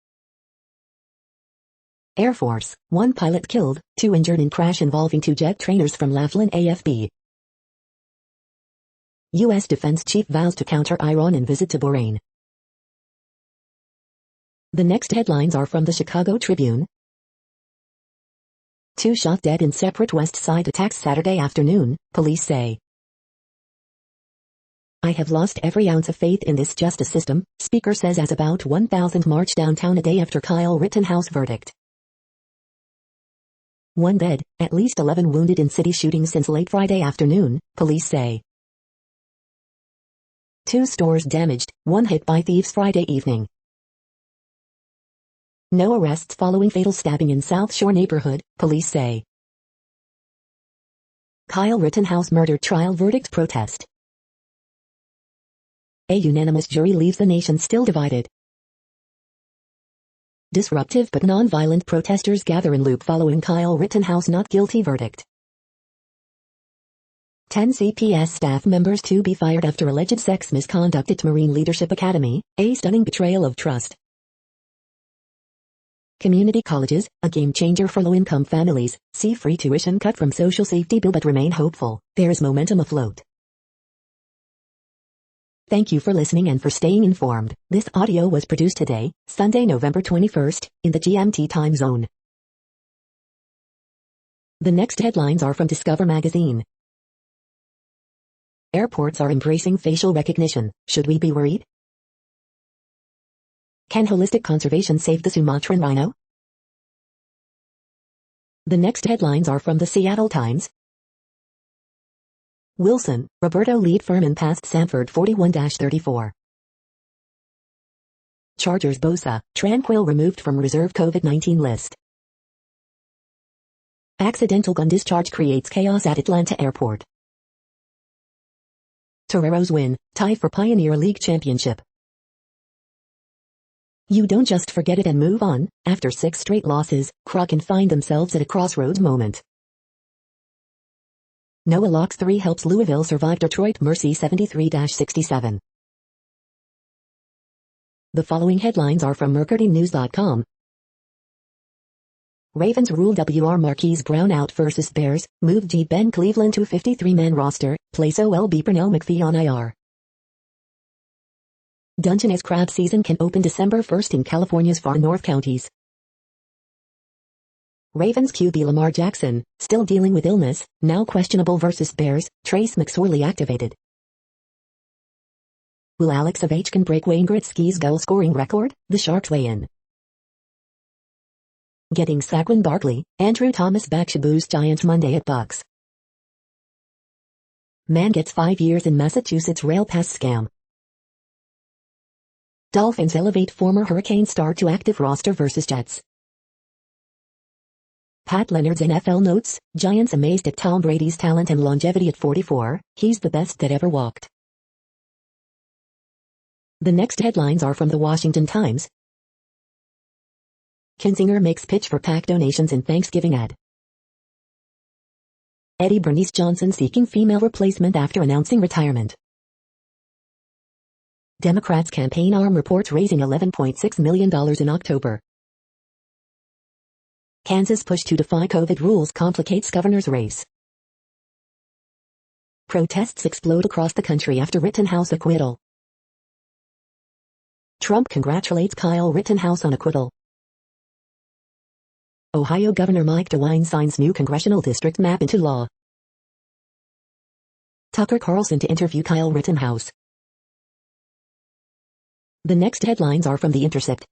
Air Force, 1 pilot killed, 2 injured in crash involving 2 jet trainers from Laughlin AFB. U.S. Defense Chief vows to counter Iran in visit to Bahrain. The next headlines are from the Chicago Tribune. 2 shot dead in separate West Side attacks Saturday afternoon, police say. I have lost every ounce of faith in this justice system, Speaker says as about 1,000 march downtown a day after Kyle Rittenhouse verdict. 1 dead, at least 11 wounded in city shootings since late Friday afternoon, police say. 2 stores damaged, 1 hit by thieves Friday evening. No arrests following fatal stabbing in South Shore neighborhood, police say. Kyle Rittenhouse murder trial verdict protest. A unanimous jury leaves the nation still divided. Disruptive but non-violent protesters gather in loop following Kyle Rittenhouse not guilty verdict. 10 CPS staff members to be fired after alleged sex misconduct at Marine Leadership Academy, a stunning betrayal of trust. Community colleges, a game changer for low-income families, see free tuition cut from social safety bill but remain hopeful, there is momentum afloat. Thank you for listening and for staying informed. This audio was produced today, Sunday, November 21st, in the GMT time zone. The next headlines are from Discover magazine. Airports are embracing facial recognition. Should we be worried? Can holistic conservation save the Sumatran rhino? The next headlines are from the Seattle Times. Wilson, Roberto lead Furman past Samford 41-34. Chargers Bosa, Tranquil removed from reserve COVID-19 list. Accidental gun discharge creates chaos at Atlanta airport. Toreros win, tie for Pioneer League championship. You don't just forget it and move on. After 6 straight losses, Kraken find themselves at a crossroads moment. Noah Locke's 3 helps Louisville survive Detroit Mercy 73-67. The following headlines are from MercuryNews.com. Ravens rule WR Marquise Brown out versus Bears, move G. Ben Cleveland to 53-man roster, place OLB Pernell McPhee on IR. Dungeness crab season can open December 1st in California's far north counties. Ravens QB Lamar Jackson, still dealing with illness, now questionable versus Bears, Trace McSorley activated. Will Alex Ovechkin break Wayne Gretzky's goal-scoring record? The Sharks weigh in. Getting Saquon Barkley, Andrew Thomas back should boost Giants Monday at Bucks. Man gets 5 years in Massachusetts rail pass scam. Dolphins elevate former Hurricane star to active roster versus Jets. Pat Leonard's NFL notes, Giants amazed at Tom Brady's talent and longevity at 44, he's the best that ever walked. The next headlines are from the Washington Times. Kinzinger makes pitch for PAC donations in Thanksgiving ad. Eddie Bernice Johnson seeking female replacement after announcing retirement. Democrats' campaign arm reports raising $11.6 million in October. Kansas push to defy COVID rules complicates governor's race. Protests explode across the country after Rittenhouse acquittal. Trump congratulates Kyle Rittenhouse on acquittal. Ohio Governor Mike DeWine signs new congressional district map into law. Tucker Carlson to interview Kyle Rittenhouse. The next headlines are from The Intercept.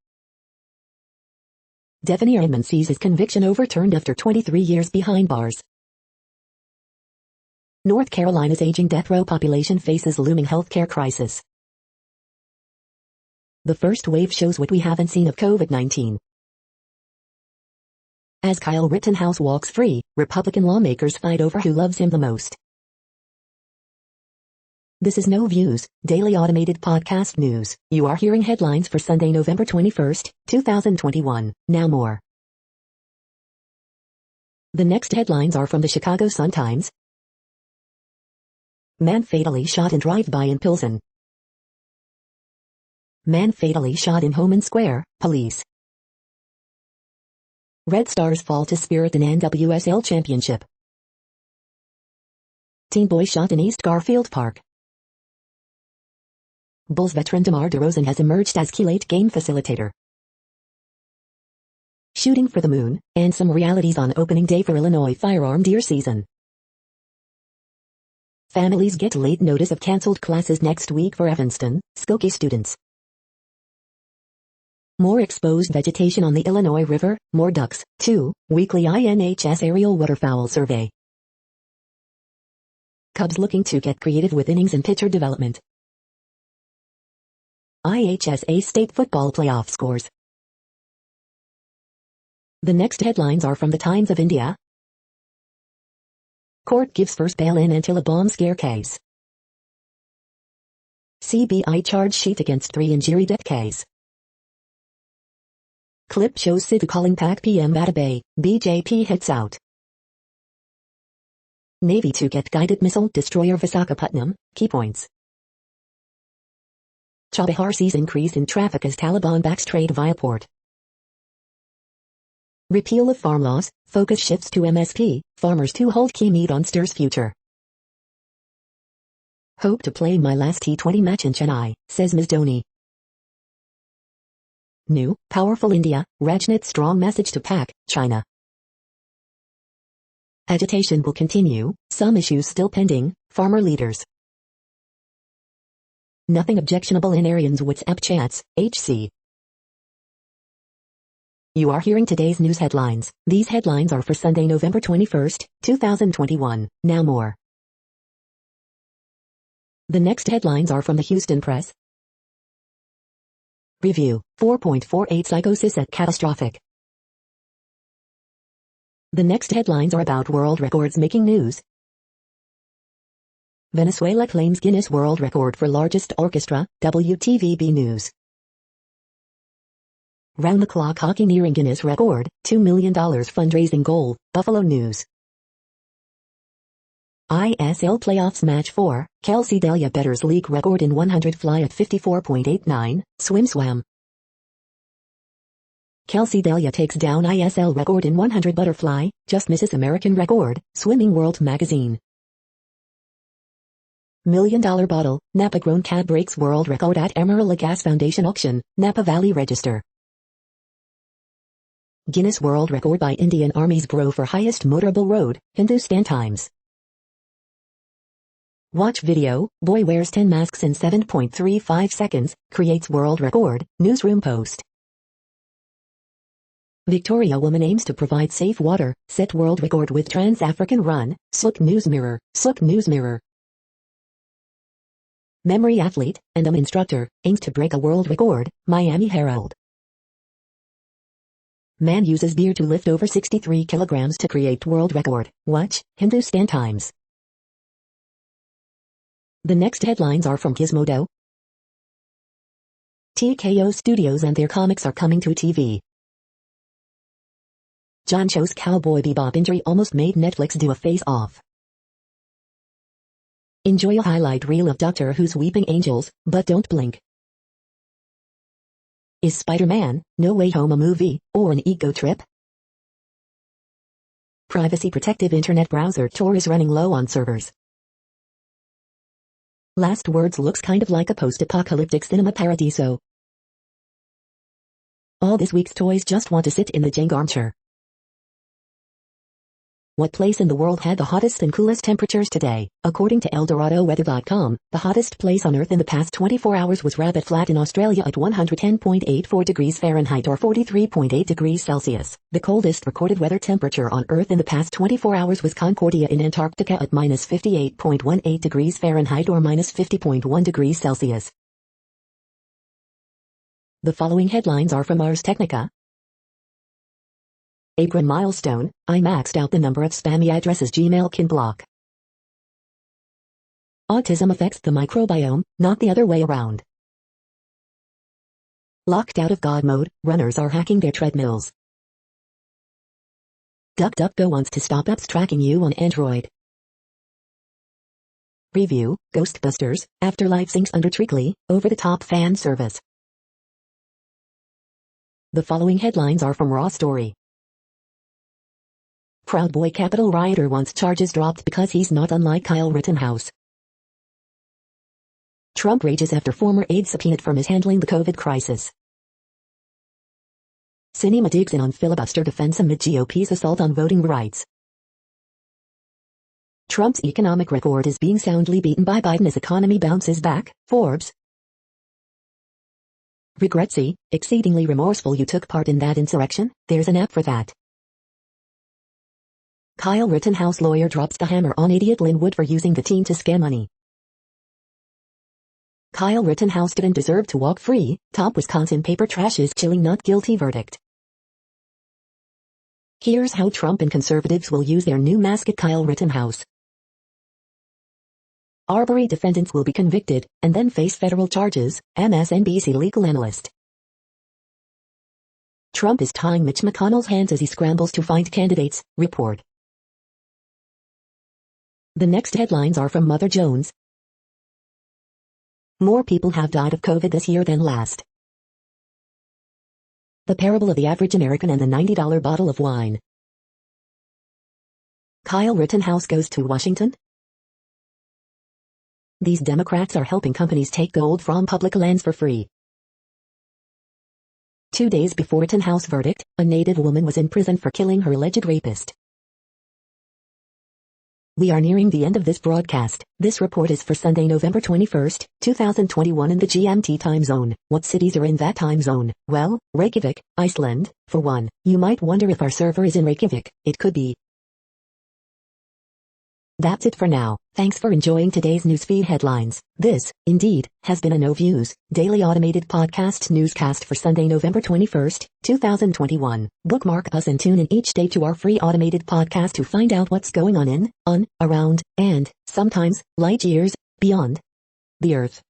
Devanir Inman sees his conviction overturned after 23 years behind bars. North Carolina's aging death row population faces looming healthcare crisis. The first wave shows what we haven't seen of COVID-19. As Kyle Rittenhouse walks free, Republican lawmakers fight over who loves him the most. This is No Views, daily automated podcast news. You are hearing headlines for Sunday, November 21st, 2021. Now more. The next headlines are from the Chicago Sun-Times. Man fatally shot in drive-by in Pilsen. Man fatally shot in Homan Square, police. Red Stars fall to Spirit in NWSL Championship. Teen boy shot in East Garfield Park. Bulls veteran DeMar DeRozan has emerged as key late-game facilitator. Shooting for the moon, and some realities on opening day for Illinois firearm deer season. Families get late notice of cancelled classes next week for Evanston, Skokie students. More exposed vegetation on the Illinois River, more ducks, too, weekly INHS aerial waterfowl survey. Cubs looking to get creative with innings and pitcher development. IHSA State Football Playoff scores. The next headlines are from the Times of India. Court gives first bail-in until a bomb scare case. CBI charge sheet against 3 injury death case. Clip shows Sidhu calling PAC PM Batabay, BJP hits out. Navy to get guided missile destroyer Visakhapatnam, key points. Chabahar sees increase in traffic as Taliban backs trade via port. Repeal of farm laws, focus shifts to MSP, farmers to hold key meet on Stir's future. Hope to play my last T20 match in Chennai, says Ms. Dhoni. New, powerful India, Rajnath's strong message to PAC, China. Agitation will continue, some issues still pending, farmer leaders. Nothing objectionable in Arian's WhatsApp chats, HC. You are hearing today's news headlines. These headlines are for Sunday, November 21st, 2021. Now more. The next headlines are from the Houston Press. Review, 4.48 psychosis at catastrophic. The next headlines are about world records making news. Venezuela claims Guinness World Record for largest orchestra, WTVB News. Round-the-clock hockey nearing Guinness record, $2 million fundraising goal, Buffalo News. ISL Playoffs Match 4, Kelsey Delia betters league record in 100 fly at 54.89, swim. Kelsey Delia takes down ISL record in 100 butterfly, just misses American record, Swimming World Magazine. $1 million bottle, Napa grown cab breaks world record at Emerald Gas Foundation auction, Napa Valley Register. Guinness World Record by Indian Army's Bro for highest motorable road, Hindustan Times. Watch video, boy wears 10 masks in 7.35 seconds, creates world record, Newsroom Post. Victoria woman aims to provide safe water, set world record with Trans-African run, Sook News Mirror, Sook News Mirror. Memory athlete, and instructor, aims to break a world record, Miami Herald. Man uses beer to lift over 63 kilograms to create world record, watch, Hindustan Times. The next headlines are from Gizmodo. TKO Studios and their comics are coming to TV. John Cho's Cowboy Bebop injury almost made Netflix do a face-off. Enjoy a highlight reel of Doctor Who's Weeping Angels, but don't blink. Is Spider-Man, No Way Home a movie, or an ego trip? Privacy-protective internet browser Tor is running low on servers. Last Words looks kind of like a post-apocalyptic cinema paradiso. All this week's toys just want to sit in the Jenga armchair. What place in the world had the hottest and coolest temperatures today? According to ElDoradoWeather.com, the hottest place on Earth in the past 24 hours was Rabbit Flat in Australia at 110.84 degrees Fahrenheit or 43.8 degrees Celsius. The coldest recorded weather temperature on Earth in the past 24 hours was Concordia in Antarctica at minus 58.18 degrees Fahrenheit or minus 50.1 degrees Celsius. The following headlines are from Ars Technica. Akron milestone, I maxed out the number of spammy addresses Gmail can block. Autism affects the microbiome, not the other way around. Locked out of God mode, runners are hacking their treadmills. DuckDuckGo wants to stop apps tracking you on Android. Review, Ghostbusters, Afterlife sinks under Treacly, over-the-top fan service. The following headlines are from Raw Story. Proud Boy Capitol rioter wants charges dropped because he's not unlike Kyle Rittenhouse. Trump rages after former aide subpoenaed for mishandling the COVID crisis. Sinema digs in on filibuster defense amid GOP's assault on voting rights. Trump's economic record is being soundly beaten by Biden as economy bounces back, Forbes. Regretsy, exceedingly remorseful you took part in that insurrection, there's an app for that. Kyle Rittenhouse lawyer drops the hammer on idiot Linwood for using the teen to scam money. Kyle Rittenhouse didn't deserve to walk free, top Wisconsin paper trash's chilling not guilty verdict. Here's how Trump and conservatives will use their new mask at Kyle Rittenhouse. Arbery defendants will be convicted, and then face federal charges, MSNBC legal analyst. Trump is tying Mitch McConnell's hands as he scrambles to find candidates, report. The next headlines are from Mother Jones. More people have died of COVID this year than last. The parable of the average American and the $90 bottle of wine. Kyle Rittenhouse goes to Washington? These Democrats are helping companies take gold from public lands for free. 2 days before Rittenhouse verdict, a Native woman was in prison for killing her alleged rapist. We are nearing the end of this broadcast. This report is for Sunday, November 21st, 2021 in the GMT time zone. What cities are in that time zone? Well, Reykjavik, Iceland, for one. You might wonder if our server is in Reykjavik. It could be. That's it for now. Thanks for enjoying today's newsfeed headlines. This, indeed, has been a No Views, daily automated podcast newscast for Sunday, November 21st, 2021. Bookmark us and tune in each day to our free automated podcast to find out what's going on, around, and, sometimes, light years, beyond the Earth.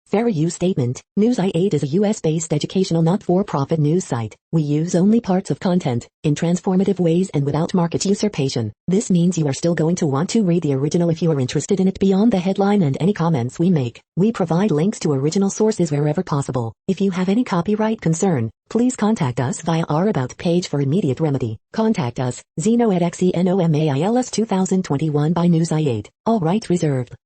Fair use statement. News i8 is a US-based educational not-for-profit news site. We use only parts of content, in transformative ways and without market usurpation. This means you are still going to want to read the original if you are interested in it beyond the headline and any comments we make. We provide links to original sources wherever possible. If you have any copyright concern, please contact us via our About page for immediate remedy. Contact us, Zeno at XENOMAILS 2021 by News i8. All rights reserved.